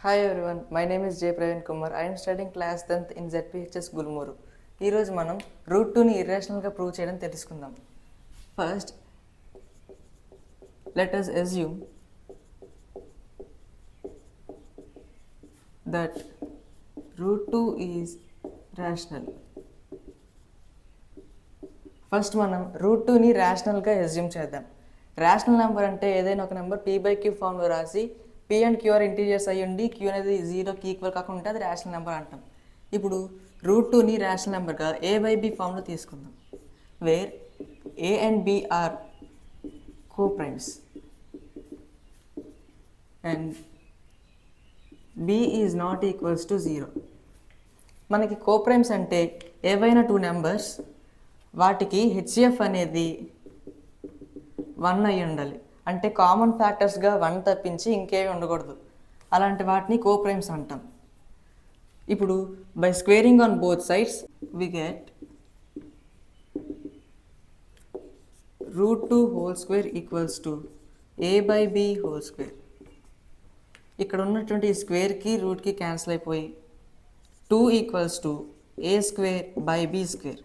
Hi everyone, my name is J. Praveen Kumar. I am studying class 10th in ZPHS Gulmuru. ఈ రోజు మనం root 2ని ఇర్రేషనల్గా prove చేయడం తెలుసుకుందాం. First let us assume that root 2 is rational. First మనం root 2ని ర్యాషనల్గా assume చేద్దాం. ర్యాషనల్ నెంబర్ అంటే ఏదైనా ఒక నెంబర్ p/q ఫామ్లో రాసి p and q are integers అయ్యి ఉండి q అనేది 0కి ఈక్వల్ కాకుండా ఉంటే అది ర్యాషనల్ నెంబర్ అంటాం. ఇప్పుడు రూట్ 2ని ర్యాషనల్ నెంబర్గా a/b ఫామ్లో తీసుకుందాం, where a and b are co-primes and b is not equals to 0. మనకి co-primes అంటే ఏవైనా టూ నెంబర్స్ వాటికి హెచ్సిఎఫ్ అనేది 1 అయి ఉండాలి. అంటే కామన్ ఫ్యాక్టర్స్గా 1 తప్పించి ఇంకేమి ఉండకూడదు. అలాంటి వాటిని co-primes అంటాం. ఇప్పుడు by squaring on both sides we get √2 whole square equals to a/b whole square. ఇక్కడ ఉన్నటువంటి ఈ స్క్వేర్కి రూట్కి క్యాన్సిల్ అయిపోయి 2 equals to a square by b square.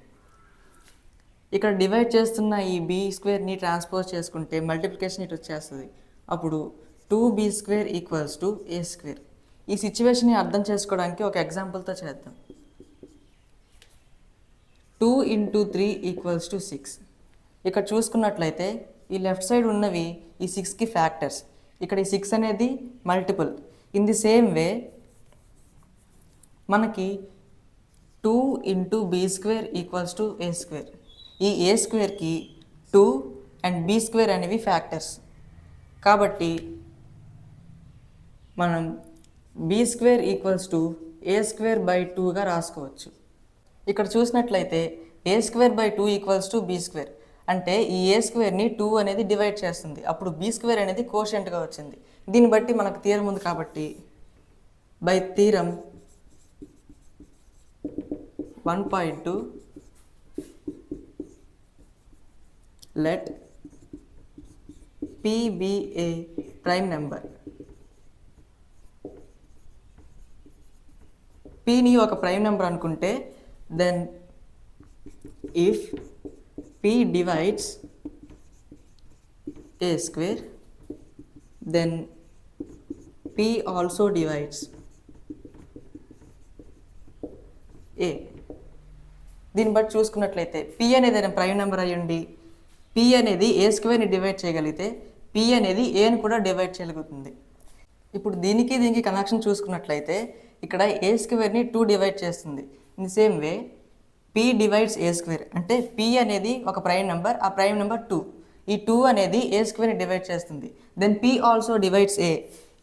ఇక్కడ డివైడ్ చేస్తున్న ఈ b స్క్వేర్ని ట్రాన్స్పోజ్ చేసుకుంటే మల్టిప్లికేషన్ ఇటు వచ్చేస్తుంది. అప్పుడు 2b square equals to a square. ఈ సిచ్యువేషన్ని అర్థం చేసుకోవడానికి ఒక ఎగ్జాంపుల్తో చేద్దాం. 2 × 3 ఈక్వల్స్ టు 6. ఇక్కడ చూసుకున్నట్లయితే ఈ లెఫ్ట్ సైడ్ ఉన్నవి ఈ 6కి ఫ్యాక్టర్స్, ఇక్కడ ఈ 6 అనేది multiple. In the same way మనకి 2 × b square equals to a square. ఈ a స్క్వేర్కి 2 అండ్ b స్క్వేర్ అనేవి ఫ్యాక్టర్స్ కాబట్టి మనం b square equals to a square by 2గా రాసుకోవచ్చు. ఇక్కడ చూసినట్లయితే a square by 2 equals to b square అంటే ఈ a స్క్వేర్ని 2 అనేది డివైడ్ చేస్తుంది. అప్పుడు b స్క్వేర్ అనేది కోషియంట్గా వచ్చింది. దీన్ని బట్టి మనకు థీరం ఉంది కాబట్టి by theorem 1.2 let p be a prime number. pని ఒక ప్రైమ్ నెంబర్ అనుకుంటే then if p divides a square then p also divides a. దీన్ని బట్టి చూసుకున్నట్లయితే p అనేది ప్రైమ్ నెంబర్ అయ్యండి p అనేది a స్క్వేర్ని డివైడ్ చేయగలిగితే p అనేది aని కూడా డివైడ్ చేయగలుగుతుంది. ఇప్పుడు దీనికి కనెక్షన్ చూసుకున్నట్లయితే ఇక్కడ a స్క్వేర్ని 2 డివైడ్ చేస్తుంది. In the same way p divides a square అంటే p అనేది ఒక ప్రైమ్ నెంబర్, ఆ ప్రైమ్ నెంబర్ 2. ఈ 2 అనేది a స్క్వేర్ని డివైడ్ చేస్తుంది. Then p also divides a.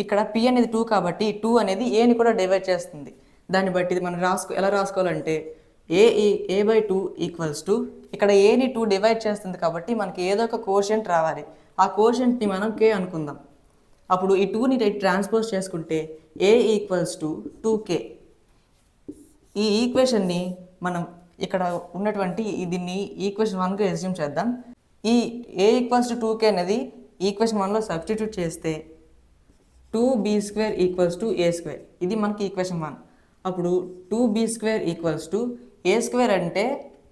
ఇక్కడ p అనేది 2 కాబట్టి 2 అనేది aని కూడా డివైడ్ చేస్తుంది. దాన్ని బట్టి ఇది మనం ఎలా రాసుకోవాలంటే a/2 ఈక్వల్స్ టు ఇక్కడ aని 2 డివైడ్ చేస్తుంది కాబట్టి మనకి ఏదో ఒక కోషియంట్ రావాలి. ఆ కోషియంట్ని మనం k అనుకుందాం. అప్పుడు ఈ 2ని ట్రాన్స్పోజ్ చేసుకుంటే a ఈక్వల్స్ టు 2k. ఈ ఈక్వేషన్ని మనం ఇక్కడ ఉన్నటువంటి దీన్ని ఈక్వేషన్ 1గా అస్యూమ్ చేద్దాం. ఈ a ఈక్వల్స్ టు 2k అనేది ఈక్వేషన్ 1లో సబ్స్టిట్యూట్ చేస్తే 2b square equals to a square. ఇది మనకి ఈక్వేషన్ 1. అప్పుడు 2b square equals to a square అంటే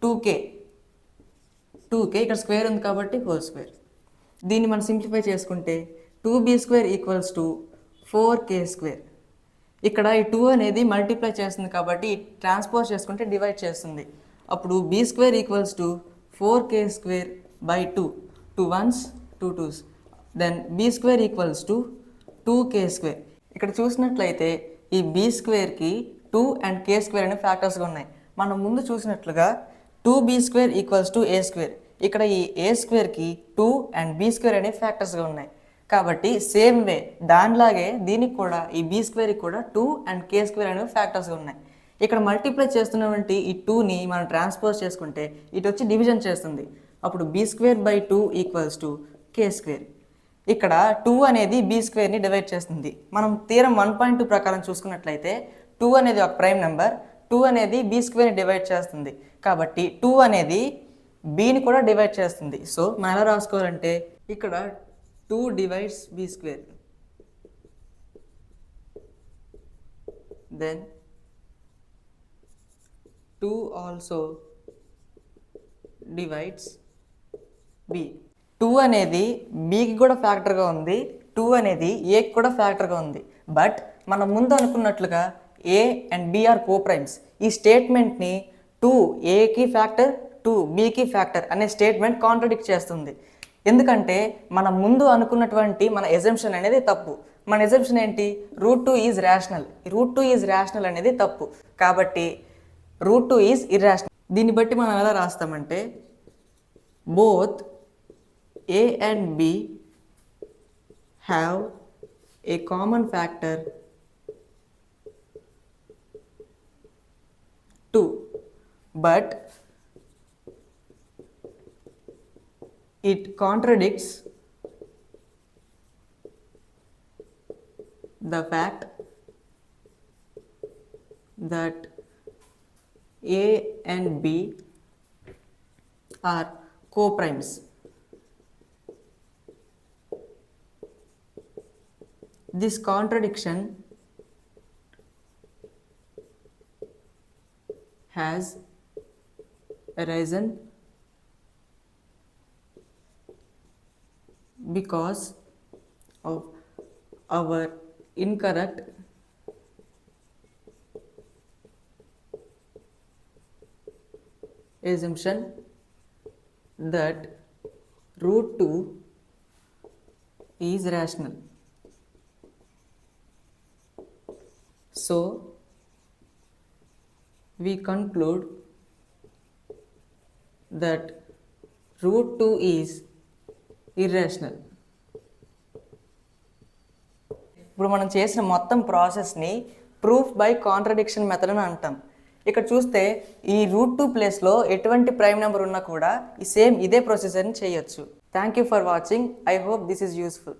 2k ఇక్కడ స్క్వేర్ ఉంది కాబట్టి హోల్ స్క్వేర్. దీన్ని మనం సింప్లిఫై చేసుకుంటే 2b square equals to 4k square. ఇక్కడ ఈ 2 అనేది మల్టిప్లై చేస్తుంది కాబట్టి ట్రాన్స్పోజ్ చేసుకుంటే డివైడ్ చేస్తుంది. అప్పుడు b square equals to 4k square by 2. 2 1s 2 2s. దెన్ b square equals to 2k square. ఇక్కడ చూసినట్లయితే ఈ b స్క్వేర్కి 2 అండ్ k స్క్వేర్ అనే ఫ్యాక్టర్స్గా ఉన్నాయి. మనం ముందు చూసినట్లుగా 2b square equals to a square. ఇక్కడ ఈ a స్క్వేర్కి 2 అండ్ b స్క్వేర్ అనే ఫ్యాక్టర్స్గా ఉన్నాయి కాబట్టి సేమ్ వే దానిలాగే దీనికి కూడా ఈ b స్క్వేర్కి కూడా 2 అండ్ k స్క్వేర్ అనేవి ఫ్యాక్టర్స్గా ఉన్నాయి. ఇక్కడ మల్టిప్లై చేస్తున్నటువంటి ఈ 2ని మనం ట్రాన్స్పోజ్ చేసుకుంటే ఇటు వచ్చి డివిజన్ చేస్తుంది. అప్పుడు b square by 2 equals to k square. ఇక్కడ 2 అనేది b స్క్వేర్ని డివైడ్ చేస్తుంది. మనం థీరం 1.2 ప్రకారం చూసుకున్నట్లయితే 2 అనేది ఒక ప్రైమ్ నెంబర్, 2 అనేది b స్క్వేర్ని డివైడ్ చేస్తుంది కాబట్టి 2 అనేది bని కూడా డివైడ్ చేస్తుంది. సో మనం ఎలా రాసుకోవాలంటే ఇక్కడ 2 divides b square. then 2 also divides b. 2 అనేది bకి కూడా ఫ్యాక్టర్గా ఉంది, 2 అనేది ఏకి కూడా ఫ్యాక్టర్గా ఉంది. బట్ మనం ముందు అనుకున్నట్లుగా A and B are co primes. ఈ స్టేట్మెంట్ని 2 ఏకి ఫ్యాక్టర్ 2 బికి ఫ్యాక్టర్ అనే స్టేట్మెంట్ కాంట్రడిక్ట్ చేస్తుంది. ఎందుకంటే మనం ముందు అనుకున్నటువంటి మన ఎజంప్షన్ అనేది తప్పు. మన ఎజంప్షన్ ఏంటి? √2 ఈజ్ రేషనల్. √2 ఈజ్ రేషనల్ అనేది తప్పు. కాబట్టి √2 ఈజ్ ఇర్రేషనల్. దీన్ని బట్టి మనం ఎలా రాస్తామంటే both A and B have a common factor 2, but it contradicts the fact that A and B are co-primes. This contradiction has arisen because of our incorrect assumption that √2 is rational. So, we conclude that √2 is irrational. ఇప్పుడు మనం చేసిన మొత్తం ప్రాసెస్ని proof by contradiction method అని అంటాం. ఇక్కడ చూస్తే ఈ √2 ప్లేస్లో ఎటువంటి ప్రైమ్ నెంబర్ ఉన్నా కూడా ఈ సేమ్ ఇదే ప్రొసీజర్ని చేయొచ్చు. Thank you for watching. I hope this is useful.